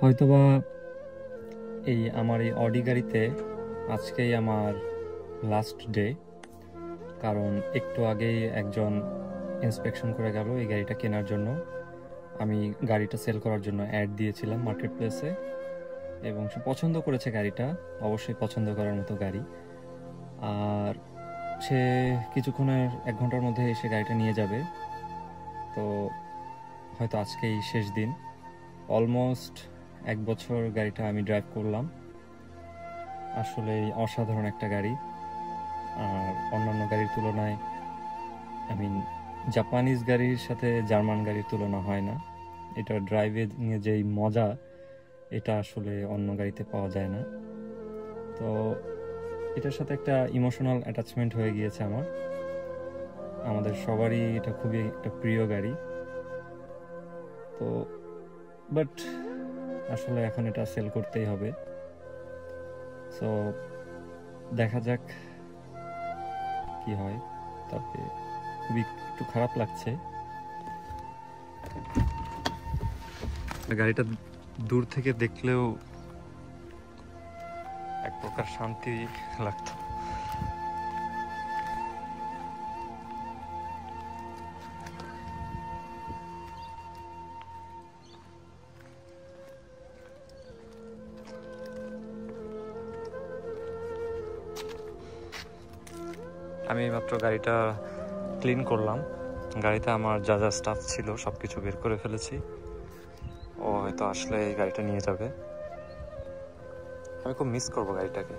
হয়তোবা আমার এই অডি গাড়িতে আজকেই আমার লাস্ট ডে, কারণ একটু আগেই একজন ইন্সপেকশন করে গেল এই গাড়িটা কেনার জন্য। আমি গাড়িটা সেল করার জন্য অ্যাড দিয়েছিলাম মার্কেট প্লেসে, এবং সে পছন্দ করেছে গাড়িটা, অবশ্যই পছন্দ করার মতো গাড়ি। আর সে কিছুক্ষণের 1 ঘন্টার মধ্যে এসে গাড়িটা নিয়ে যাবে। তো হয়তো আজকেই শেষ দিন। অলমোস্ট 1 বছর গাড়িটা আমি ড্রাইভ করলাম। আসলে অসাধারণ একটা গাড়ি। আর অন্যান্য গাড়ির তুলনায় জাপানিজ গাড়ির সাথে জার্মান গাড়ির তুলনা হয় না। এটা ড্রাইভে নিয়ে যেই মজা, এটা আসলে অন্য গাড়িতে পাওয়া যায় না। তো এটার সাথে একটা ইমোশনাল অ্যাটাচমেন্ট হয়ে গিয়েছে আমাদের সবারই। এটা খুবই একটা প্রিয় গাড়ি। তো বাট আসলে এখন এটা সেল করতেই হবে। সো দেখা যাক কি হয়। তবে খুবই একটু খারাপ লাগছে। গাড়িটা দূর থেকে দেখলেও এক প্রকার শান্তি লাগতো। আমি মাত্র গাড়িটা ক্লিন করলাম। গাড়িতে আমার যা যা স্টাফ ছিল সব কিছু বের করে ফেলেছি। ও হয়তো আসলে এই গাড়িটা নিয়ে যাবে। আমি খুব মিস করবো গাড়িটাকে।